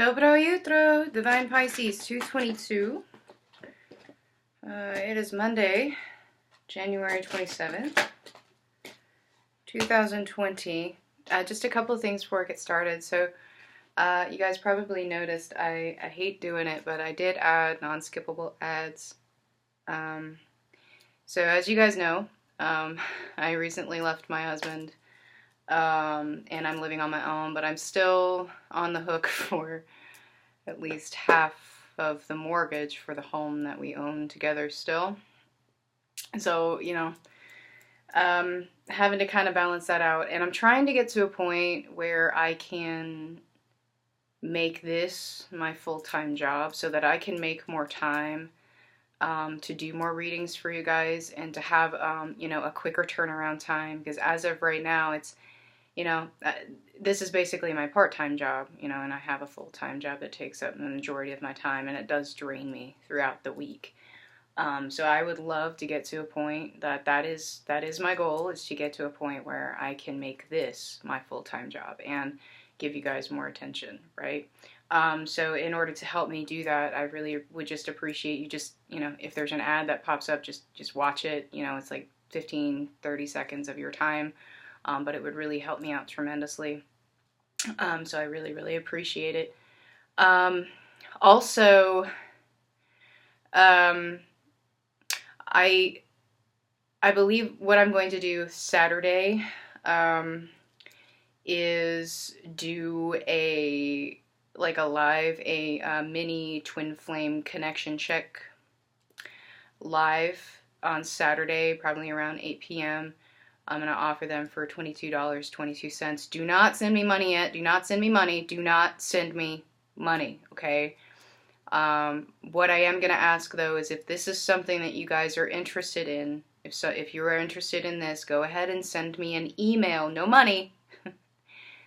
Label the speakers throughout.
Speaker 1: Dobro jutro, Divine Pisces 222. It is Monday, January 27th, 2020. Just a couple of things before I get started. So, you guys probably noticed I hate doing it, but I did add non-skippable ads. So as you guys know, I recently left my husband, and I'm living on my own, but I'm still on the hook for at least half of the mortgage for the home that we own together still. So, having to kind of balance that out. And I'm trying to get to a point where I can make this my full-time job so that I can make more time to do more readings for you guys and to have, a quicker turnaround time. Because as of right now, it's, this is basically my part-time job, and I have a full-time job that takes up the majority of my time, and it does drain me throughout the week. So I would love to get to a point that is my goal, is to get to a point where I can make this my full-time job and give you guys more attention, right? So in order to help me do that, I really would just appreciate you just, if there's an ad that pops up, just watch it. It's like 15, 30 seconds of your time. But it would really help me out tremendously. So I really, really appreciate it. Also, I believe what I'm going to do Saturday is do a mini twin flame connection check live on Saturday, probably around 8 p.m. I'm going to offer them for $22.22. Do not send me money yet. Do not send me money. Do not send me money, okay? What I am going to ask, though, is if this is something that you guys are interested in, if you are interested in this, go ahead and send me an email. No money.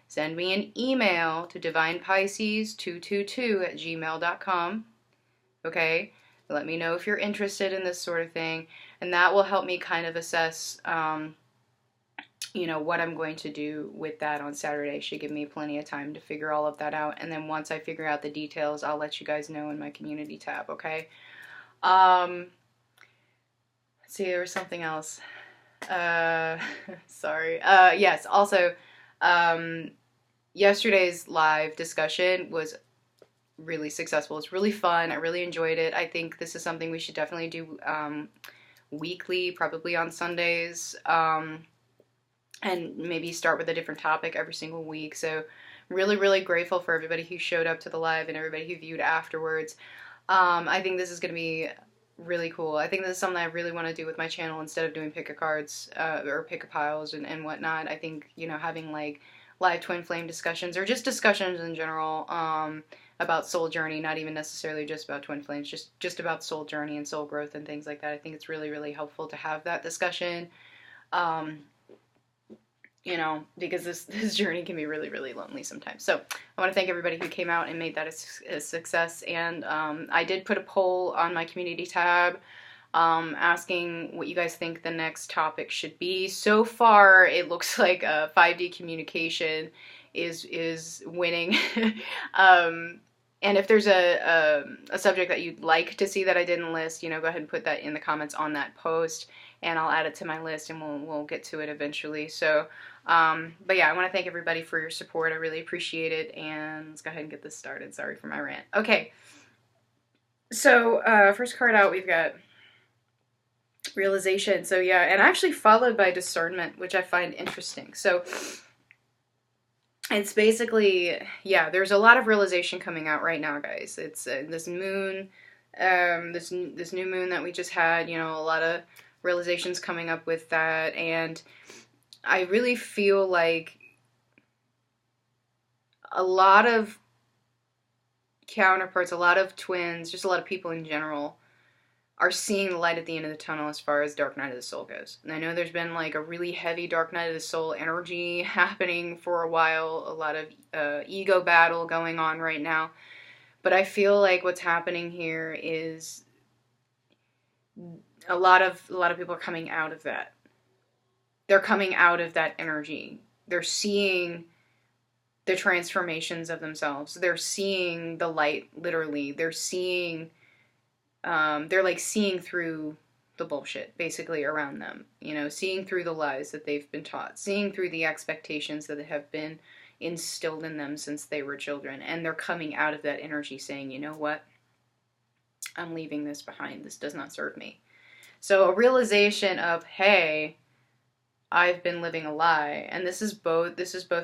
Speaker 1: Send me an email to divinepisces222@gmail.com, okay? Let me know if you're interested in this sort of thing, and that will help me kind of assess what I'm going to do with that on Saturday. Should give me plenty of time to figure all of that out. And then once I figure out the details, I'll let you guys know in my community tab, okay? Let's see, there was something else. Sorry. Yes, also, yesterday's live discussion was really successful. It's really fun. I really enjoyed it. I think this is something we should definitely do weekly, probably on Sundays. And maybe start with a different topic every single week. So really, really grateful for everybody who showed up to the live and everybody who viewed afterwards. I think this is going to be really cool. I think this is something I really want to do with my channel instead of doing pick-a-cards or pick-a-piles and whatnot. I think, having like live twin flame discussions or just discussions in general about soul journey, not even necessarily just about twin flames, just about soul journey and soul growth and things like that. I think it's really, really helpful to have that discussion. Because this journey can be really, really lonely sometimes. So I want to thank everybody who came out and made that a success. And I did put a poll on my community tab asking what you guys think the next topic should be. So far, it looks like 5D communication is winning. And if there's a subject that you'd like to see that I didn't list, go ahead and put that in the comments on that post, and I'll add it to my list, and we'll get to it eventually. So, but yeah, I want to thank everybody for your support. I really appreciate it, and let's go ahead and get this started. Sorry for my rant. Okay, so first card out, we've got realization. So yeah, and actually followed by discernment, which I find interesting. So it's basically, yeah, there's a lot of realization coming out right now, guys. It's this moon, this new moon that we just had, a lot of realizations coming up with that, and I really feel like a lot of counterparts, a lot of twins, just a lot of people in general are seeing the light at the end of the tunnel as far as Dark Night of the Soul goes. And I know there's been like a really heavy Dark Night of the Soul energy happening for a while, a lot of ego battle going on right now. But I feel like what's happening here is a lot of people are coming out of that. They're coming out of that energy. They're seeing the transformations of themselves. They're seeing the light, literally. They're seeing, they're like seeing through the bullshit basically around them, you know, seeing through the lies that they've been taught, seeing through the expectations that have been instilled in them since they were children. And they're coming out of that energy saying, you know what? I'm leaving this behind. This does not serve me. So a realization of, hey, I've been living a lie. And this is both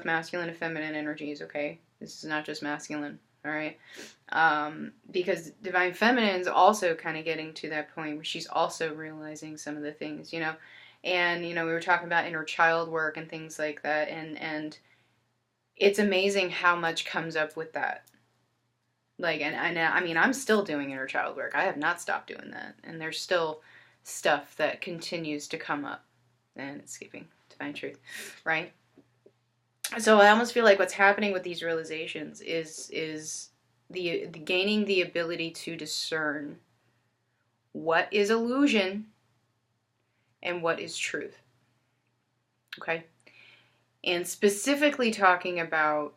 Speaker 1: masculine and feminine energies, okay? This is not just masculine, all right? Because Divine Feminine is also kind of getting to that point where she's also realizing some of the things, you know? And, you know, we were talking about inner child work and things like that, and it's amazing how much comes up with that. Like, and I mean, I'm still doing inner child work. I have not stopped doing that. And there's still stuff that continues to come up. And it's skipping Divine Truth, right? So I almost feel like what's happening with these realizations is the gaining the ability to discern what is illusion and what is truth. Okay? And specifically talking about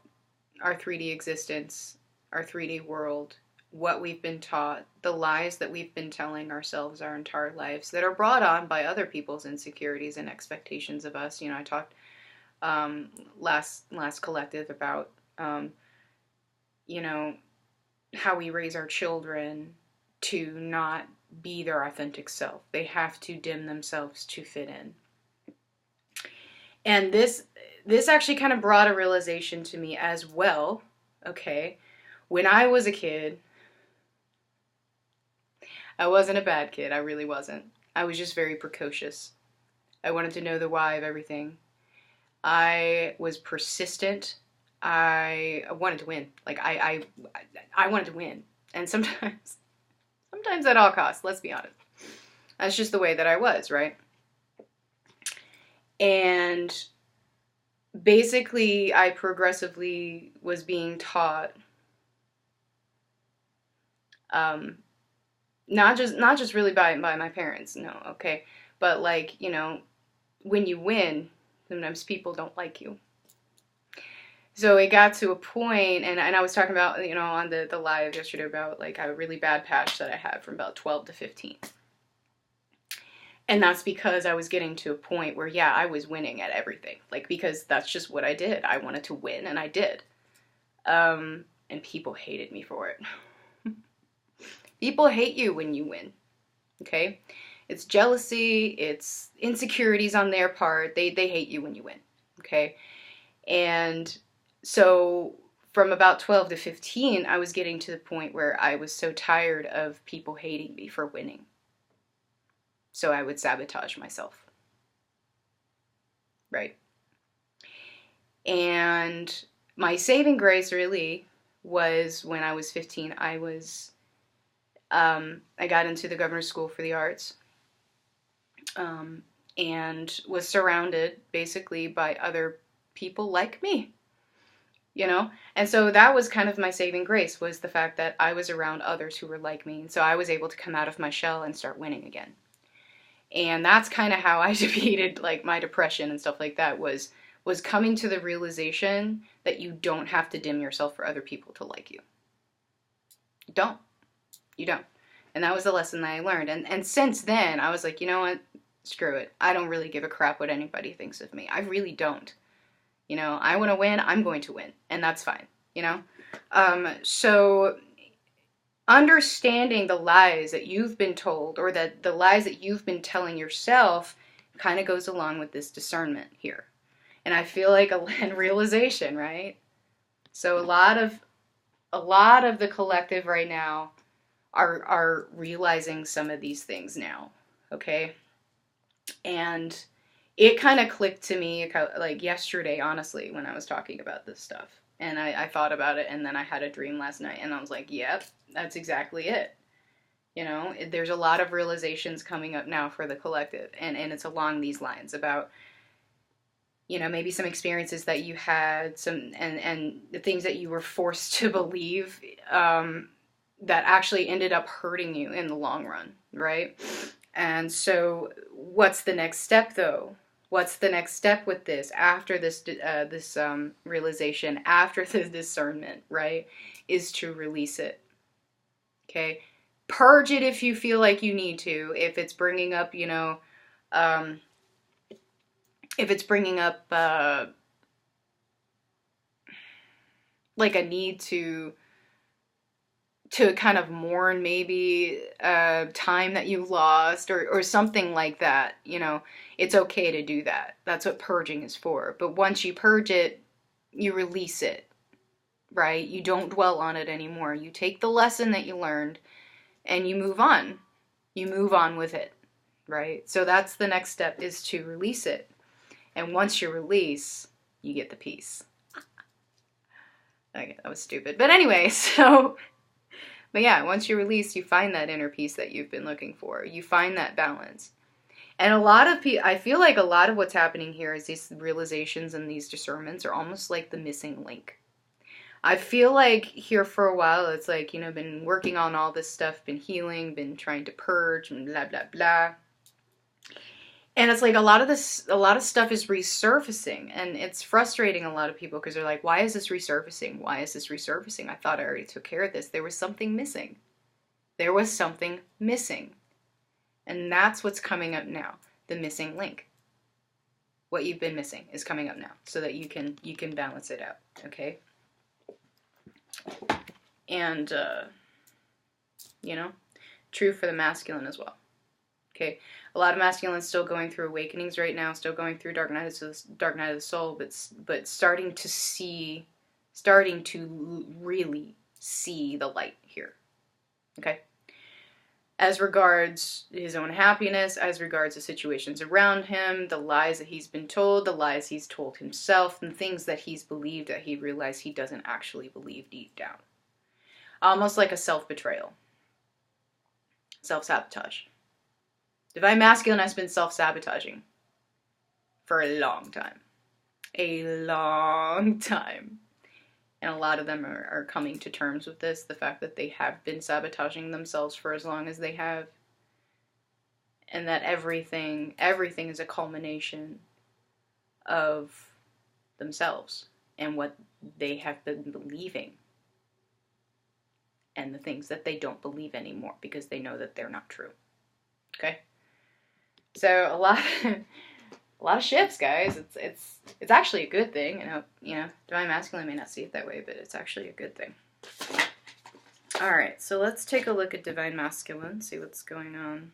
Speaker 1: our 3D existence, our 3D world, what we've been taught, the lies that we've been telling ourselves our entire lives that are brought on by other people's insecurities and expectations of us. You know, I talked last collective about, you know, how we raise our children to not be their authentic self. They have to dim themselves to fit in. And this actually kind of brought a realization to me as well, okay? When I was a kid, I wasn't a bad kid. I really wasn't. I was just very precocious. I wanted to know the why of everything. I was persistent. I wanted to win. Like, I wanted to win. And sometimes at all costs, let's be honest. That's just the way that I was, right? And basically, I progressively was being taught, not just really by my parents, no, okay, but like, you know, when you win, sometimes people don't like you. So it got to a point, and I was talking about, you know, on the live yesterday about like a really bad patch that I had from about 12 to 15. And that's because I was getting to a point where, yeah, I was winning at everything. Like, because that's just what I did. I wanted to win, and I did. And people hated me for it. People hate you when you win, okay? It's jealousy, it's insecurities on their part. They hate you when you win, okay? And so from about 12 to 15, I was getting to the point where I was so tired of people hating me for winning. So I would sabotage myself, right? And my saving grace really was when I was 15. I got into the Governor's School for the Arts, and was surrounded basically by other people like me, you know? And so that was kind of my saving grace, was the fact that I was around others who were like me. And so I was able to come out of my shell and start winning again. And that's kind of how I defeated like my depression and stuff like that, was coming to the realization that you don't have to dim yourself for other people to like you. You don't. You don't. And that was the lesson that I learned. And since then, I was like, you know what? Screw it. I don't really give a crap what anybody thinks of me. I really don't. You know, I want to win. I'm going to win. And that's fine. You know? So understanding the lies that you've been told, or that the lies that you've been telling yourself, kind of goes along with this discernment here. And I feel like a realization, right? So a lot of the collective right now are realizing some of these things now, okay? And it kind of clicked to me like yesterday, honestly, when I was talking about this stuff. And I thought about it, and then I had a dream last night, and I was like, yep, that's exactly it. You know, there's a lot of realizations coming up now for the collective, and it's along these lines about, you know, maybe some experiences that you had, and the things that you were forced to believe, that actually ended up hurting you in the long run, right? And so what's the next step, though? What's the next step with this after this realization, after the discernment, right? Is to release it. Okay, purge it if you feel like you need to. If it's bringing up, you know, if it's bringing up like a need to kind of mourn maybe time that you lost or something like that, you know, it's okay to do that. That's what purging is for. But once you purge it, you release it, right? You don't dwell on it anymore. You take the lesson that you learned and you move on. You move on with it, right? So that's the next step, is to release it. And once you release, you get the peace. Okay, that was stupid. But anyway, so... But yeah, once you release, you find that inner peace that you've been looking for. You find that balance. And a lot of people, I feel like a lot of what's happening here is these realizations and these discernments are almost like the missing link. I feel like here for a while, it's like, you know, been working on all this stuff, been healing, been trying to purge, and blah, blah, blah. And it's like a lot of stuff is resurfacing, and it's frustrating a lot of people because they're like, why is this resurfacing? Why is this resurfacing? I thought I already took care of this. There was something missing. There was something missing. And that's what's coming up now, the missing link. What you've been missing is coming up now so that you can balance it out, okay? And, you know, true for the masculine as well. Okay, a lot of masculines still going through awakenings right now, still going through dark night of the soul, but starting to really see the light here. Okay, as regards his own happiness, as regards the situations around him, the lies that he's been told, the lies he's told himself, and things that he's believed that he realized he doesn't actually believe deep down. Almost like a self-betrayal, self-sabotage. Divine Masculine has been self-sabotaging for a long time. A long time. And a lot of them are coming to terms with this, the fact that they have been sabotaging themselves for as long as they have. And that everything is a culmination of themselves and what they have been believing. And the things that they don't believe anymore because they know that they're not true. Okay? So a lot of shifts, guys. It's actually a good thing. You know, Divine Masculine may not see it that way, but it's actually a good thing. All right, so let's take a look at Divine Masculine, see what's going on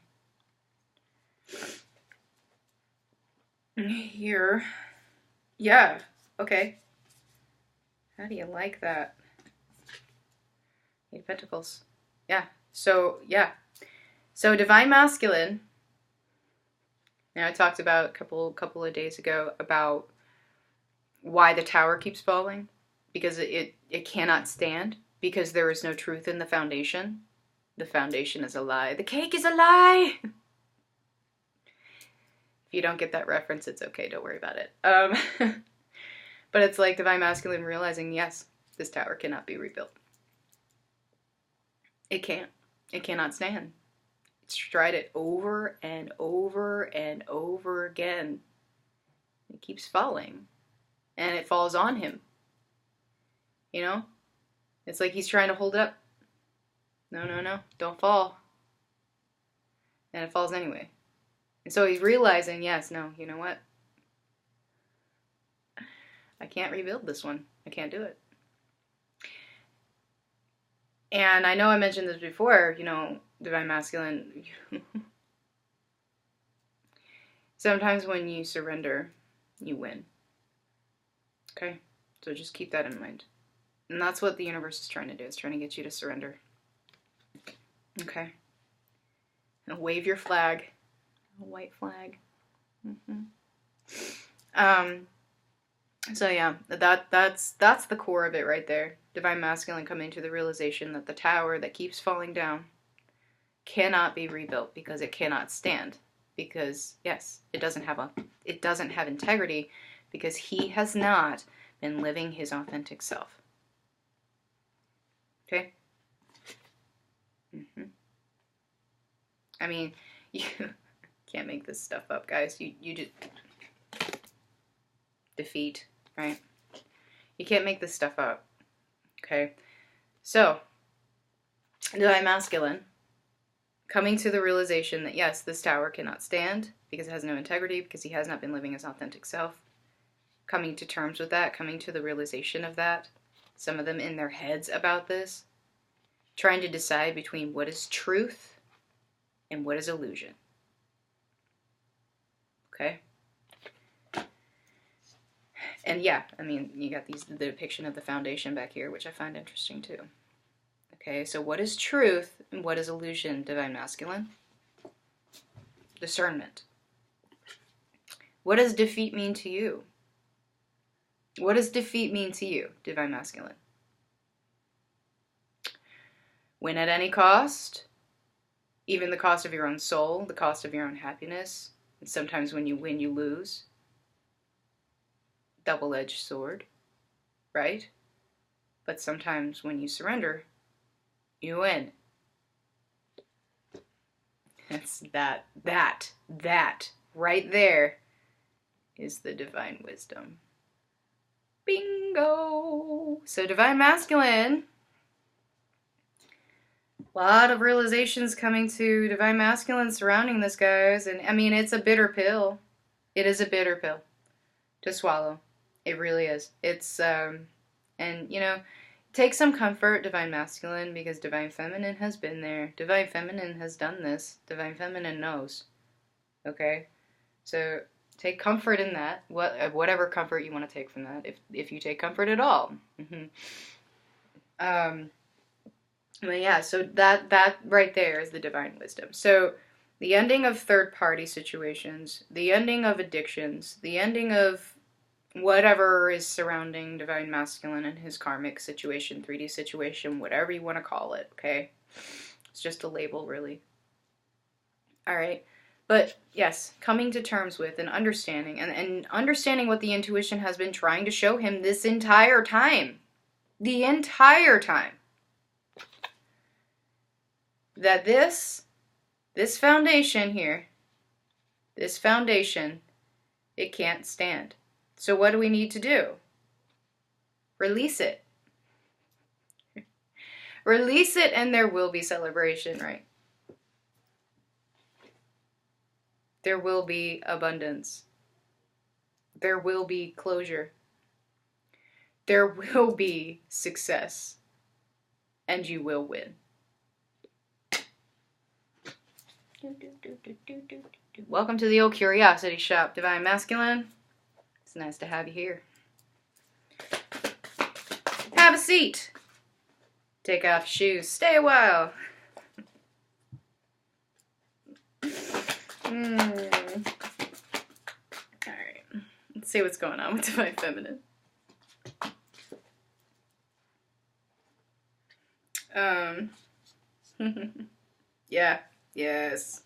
Speaker 1: here. Yeah, okay. How do you like that? Eight of Pentacles. Yeah. So Divine Masculine. Now, I talked about a couple of days ago about why the tower keeps falling, because it cannot stand, because there is no truth in the foundation. The foundation is a lie. The cake is a lie. If you don't get that reference, it's okay. Don't worry about it. But it's like Divine Masculine realizing, yes, this tower cannot be rebuilt. It can't. It cannot stand. It's tried it over and over and over again. It keeps falling. And it falls on him. You know? It's like he's trying to hold it up. No, don't fall. And it falls anyway. And so he's realizing, yes, no, you know what? I can't rebuild this one. I can't do it. And I know I mentioned this before, you know, Divine Masculine. Sometimes when you surrender, you win. Okay? So just keep that in mind. And that's what the universe is trying to do. It's trying to get you to surrender. Okay? And wave your flag. A white flag. So yeah, that's the core of it right there. Divine Masculine coming to the realization that the tower that keeps falling down cannot be rebuilt because it cannot stand. Because yes, it doesn't have integrity because he has not been living his authentic self. Okay? I mean, you can't make this stuff up, guys. You just defeat, right? You can't make this stuff up, okay? So, Divine Masculine, coming to the realization that, yes, this tower cannot stand because it has no integrity, because he has not been living his authentic self. Coming to terms with that, coming to the realization of that. Some of them in their heads about this. Trying to decide between what is truth and what is illusion. Okay? And yeah, I mean, you got the depiction of the foundation back here, which I find interesting too. Okay, so what is truth and what is illusion, Divine Masculine? Discernment. What does defeat mean to you? What does defeat mean to you, Divine Masculine? Win at any cost, even the cost of your own soul, the cost of your own happiness, and sometimes when you win, you lose. Double-edged sword, right? But sometimes when you surrender, you win. That's that right there is the divine wisdom. Bingo! So Divine Masculine, a lot of realizations coming to Divine Masculine surrounding this, guys. And I mean, it's a bitter pill. It is a bitter pill to swallow. It really is. It's, and you know, take some comfort, Divine Masculine, because Divine Feminine has been there. Divine Feminine has done this. Divine Feminine knows. Okay? So take comfort in that. Whatever comfort you want to take from that, if you take comfort at all. But yeah, so that right there is the divine wisdom. So the ending of third-party situations, the ending of addictions, the ending of whatever is surrounding Divine Masculine and his karmic situation, 3D situation, whatever you want to call it, okay? It's just a label, really. All right. But yes, coming to terms with and understanding, and understanding what the intuition has been trying to show him this entire time. The entire time. That this foundation here, this foundation, it can't stand. So what do we need to do? Release it. Release it and there will be celebration, right? There will be abundance. There will be closure. There will be success. And you will win. Welcome to the old curiosity shop, Divine Masculine. It's nice to have you here. Have a seat. Take off your shoes. Stay a while. Alright. Let's see what's going on with Divine Feminine. Yeah. Yes.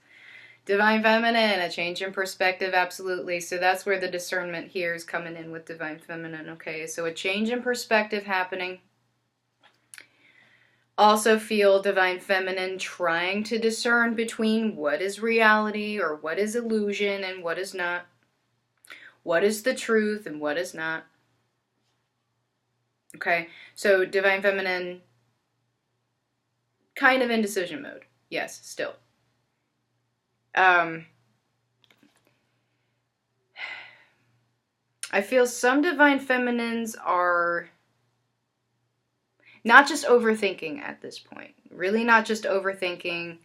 Speaker 1: Divine Feminine, a change in perspective, absolutely. So that's where the discernment here is coming in with Divine Feminine, okay? So a change in perspective happening. Also feel Divine Feminine trying to discern between what is reality or what is illusion and what is not. What is the truth and what is not. Okay, so Divine Feminine, kind of in decision mode. Yes, still. I feel some Divine Feminines are not just overthinking at this point. Really not just overthinking,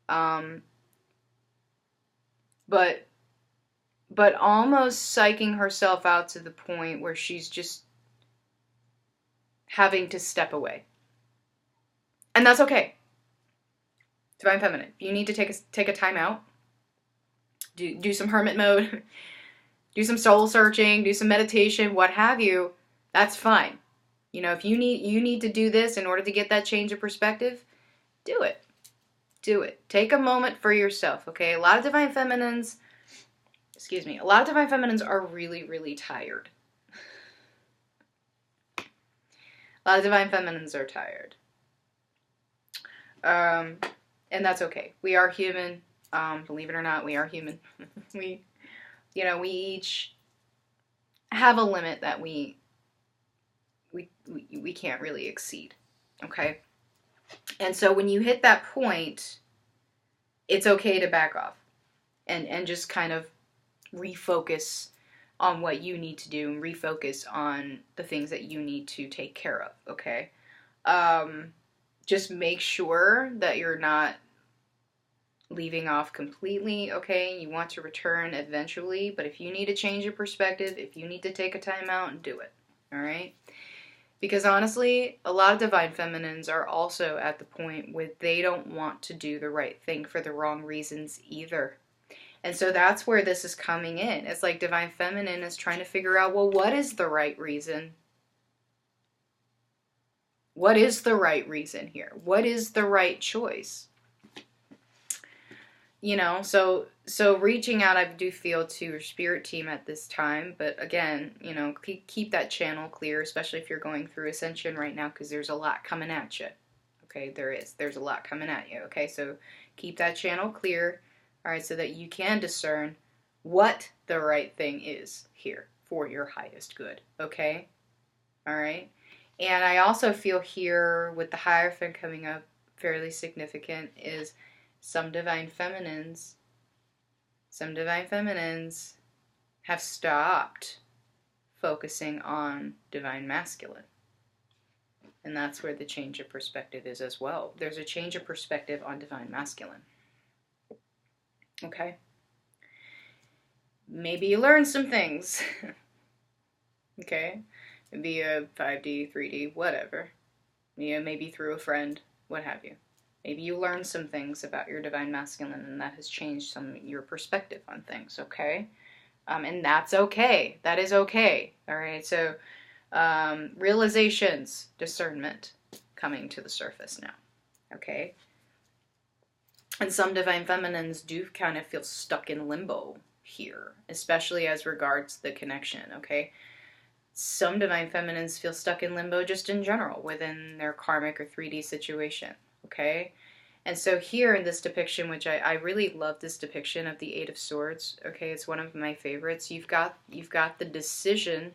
Speaker 1: but almost psyching herself out to the point where she's just having to step away. And that's okay. Divine Feminine, you need to take a time out. Do some hermit mode. Do some soul searching, do some meditation, what have you. That's fine. You know, if you need to do this in order to get that change of perspective, do it. Do it. Take a moment for yourself, okay? A lot of Divine Feminines are really, really tired. A lot of Divine Feminines are tired. And that's okay. We are human. Believe it or not, we are human. We each have a limit that we can't really exceed, okay? And so when you hit that point, it's okay to back off and just kind of refocus on what you need to do and refocus on the things that you need to take care of, okay? Just make sure that you're not leaving off completely, okay? You want to return eventually, but if you need to change your perspective, if you need to take a time out, do it, all right? Because honestly, a lot of divine feminines are also at the point where they don't want to do the right thing for the wrong reasons either. And so that's where this is coming in. It's like divine feminine is trying to figure out, well, what is the right reason? What is the right reason here? What is the right choice? You know, so reaching out, I do feel, to your spirit team at this time. But again, you know, keep that channel clear, especially if you're going through ascension right now, because there's a lot coming at you. Okay, there's a lot coming at you. Okay, so keep that channel clear, all right, so that you can discern what the right thing is here for your highest good. Okay, all right. And I also feel here with the Hierophant coming up, fairly significant, is some divine feminines have stopped focusing on divine masculine. And that's where the change of perspective is as well. There's a change of perspective on divine masculine. Okay? Maybe you learn some things. Okay? Via 5D, 3D, whatever. Maybe through a friend, what have you. Maybe you learn some things about your divine masculine and that has changed your perspective on things, okay? And that's okay. That is okay. All right, so realizations, discernment coming to the surface now, okay? And some divine feminines do kind of feel stuck in limbo here, especially as regards the connection, okay? Some divine feminines feel stuck in limbo just in general within their karmic or 3D situation, okay? And so here in this depiction, which I really love this depiction of the Eight of Swords, okay? It's one of my favorites. You've got the decision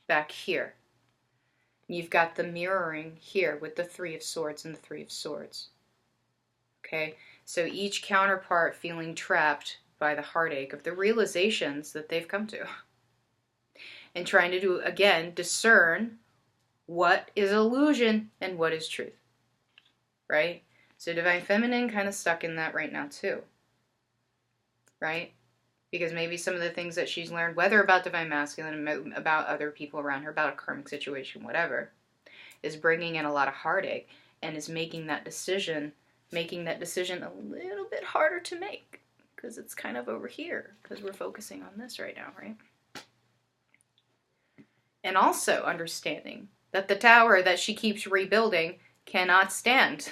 Speaker 1: back here. You've got the mirroring here with the Three of Swords and the Three of Swords, okay? So each counterpart feeling trapped by the heartache of the realizations that they've come to. And trying to do, again, discern what is illusion and what is truth, right? So divine feminine kind of stuck in that right now too, right? Because maybe some of the things that she's learned, whether about divine masculine, about other people around her, about a karmic situation, whatever, is bringing in a lot of heartache and is making that decision a little bit harder to make because it's kind of over here because we're focusing on this right now, right? And also understanding that the tower that she keeps rebuilding cannot stand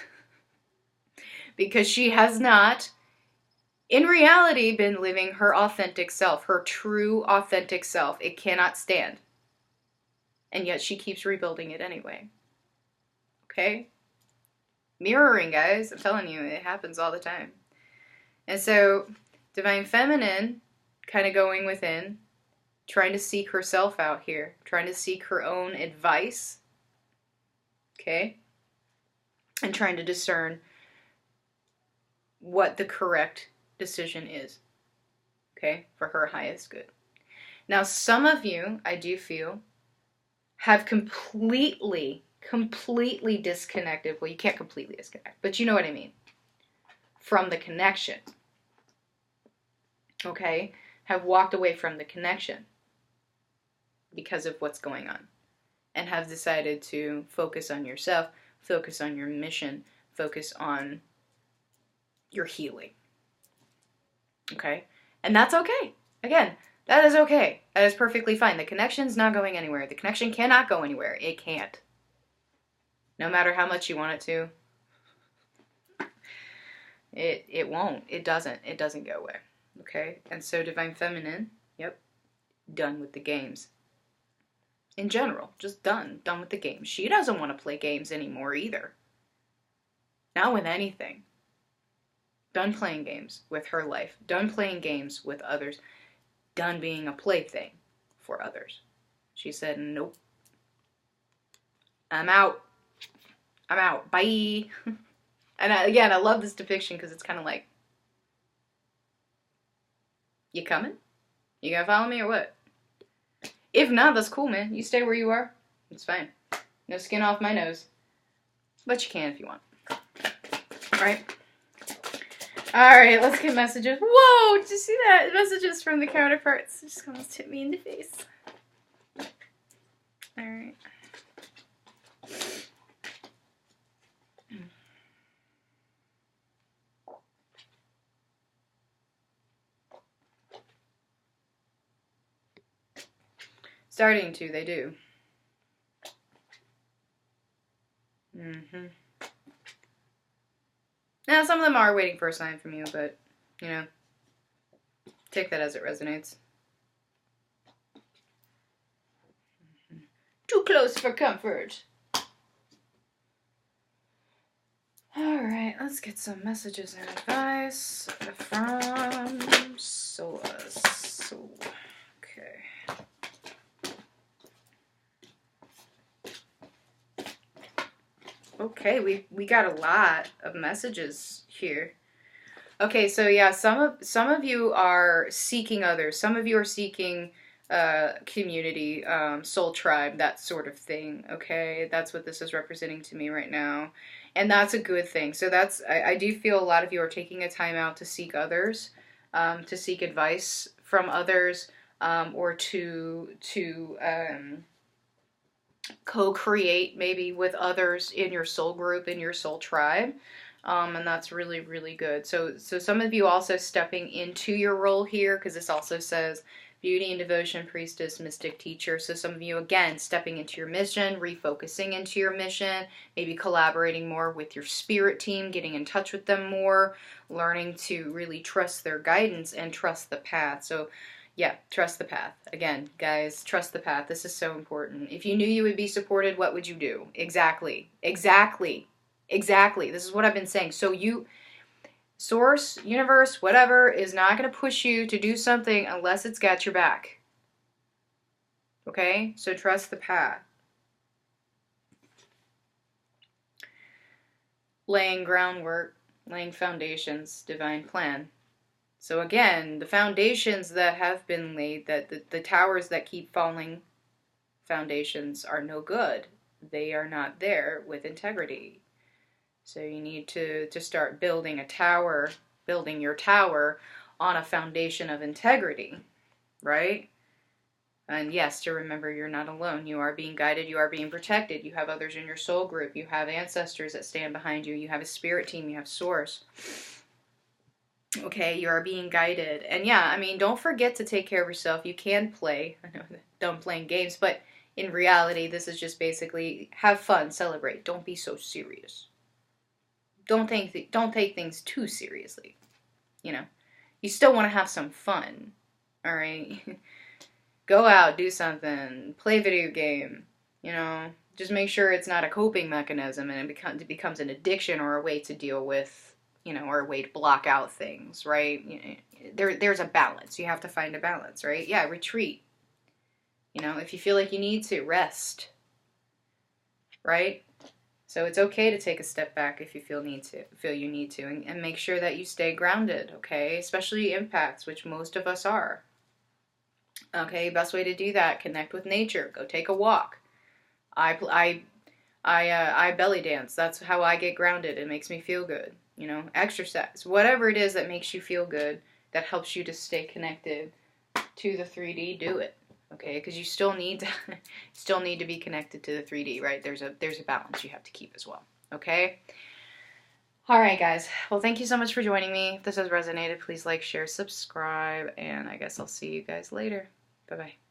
Speaker 1: because she has not, in reality, been living her authentic self, her true authentic self. It cannot stand. And yet she keeps rebuilding it anyway. Okay? Mirroring, guys. I'm telling you, it happens all the time. And so, divine feminine, kind of going within, trying to seek herself out here, trying to seek her own advice, okay? And trying to discern what the correct decision is, okay, for her highest good. Now, some of you, I do feel, have completely disconnected, well, you can't completely disconnect, but you know what I mean, from the connection, okay? Have walked away from the connection because of what's going on, and have decided to focus on yourself, focus on your mission, focus on your healing. Okay? And that's okay. Again, that is okay. That is perfectly fine. The connection's not going anywhere. The connection cannot go anywhere. It can't. No matter how much you want it to. It won't. It doesn't go away. Okay? And so divine feminine, yep, done with the games. In general, just done with the games. She doesn't want to play games anymore either. Not with anything. Done playing games with her life. Done playing games with others. Done being a plaything before others. She said, nope. I'm out. I'm out. Bye. And again, I love this depiction because it's kind of like, you coming? You gonna follow me or what? If not, that's cool, man. You stay where you are. It's fine. No skin off my nose. But you can if you want. Right? Alright, let's get messages. Whoa! Did you see that? Messages from the counterparts. Just almost hit me in the face. Alright. Starting to, they do. Now, some of them are waiting for a sign from you, but, you know, take that as it resonates. Too close for comfort. Alright, let's get some messages and advice from Solus. Okay. Okay, we got a lot of messages here. Okay, so yeah, some of you are seeking others. Some of you are seeking community, soul tribe, that sort of thing. Okay, that's what this is representing to me right now, and that's a good thing. So that's I do feel a lot of you are taking a time out to seek others, to seek advice from others, or to co-create maybe with others in your soul group, in your soul tribe, and that's really, really good. So some of you also stepping into your role here, because this also says beauty and devotion, priestess, mystic, teacher. So some of you, again, stepping into your mission, refocusing into your mission, maybe collaborating more with your spirit team, getting in touch with them more, learning to really trust their guidance and trust the path. So yeah, trust the path. Again, guys, trust the path. This is so important. If you knew you would be supported, what would you do? Exactly. Exactly. Exactly. This is what I've been saying. So you, source, universe, whatever, is not going to push you to do something unless it's got your back. Okay? So trust the path. Laying groundwork, laying foundations, divine plan. So again, the foundations that have been laid, that the towers that keep falling, foundations are no good. They are not there with integrity. So you need to start building a tower, building your tower on a foundation of integrity, right? And yes, to remember you're not alone. You are being guided, you are being protected. You have others in your soul group, you have ancestors that stand behind you, you have a spirit team, you have source. Okay, you are being guided. And yeah, I mean, don't forget to take care of yourself. You can play. I know that dumb playing games, but in reality, this is just basically have fun, celebrate. Don't be so serious. Don't take things too seriously. You know, you still want to have some fun. All right, go out, do something, play a video game. You know, just make sure it's not a coping mechanism and it becomes an addiction or a way to deal with, you know, or a way to block out things, right? You know, there's a balance. You have to find a balance, right? Yeah, retreat. You know, if you feel like you need to, rest. Right? So it's okay to take a step back if you feel you need to, and make sure that you stay grounded, okay? Especially empaths, which most of us are. Okay, best way to do that, connect with nature. Go take a walk. I belly dance. That's how I get grounded. It makes me feel good. You know, exercise, whatever it is that makes you feel good, that helps you to stay connected to the 3D, do it. Okay, because you still need to be connected to the 3D, right? There's a balance you have to keep as well. Okay. All right, guys. Well, thank you so much for joining me. If this has resonated, please like, share, subscribe, and I guess I'll see you guys later. Bye bye.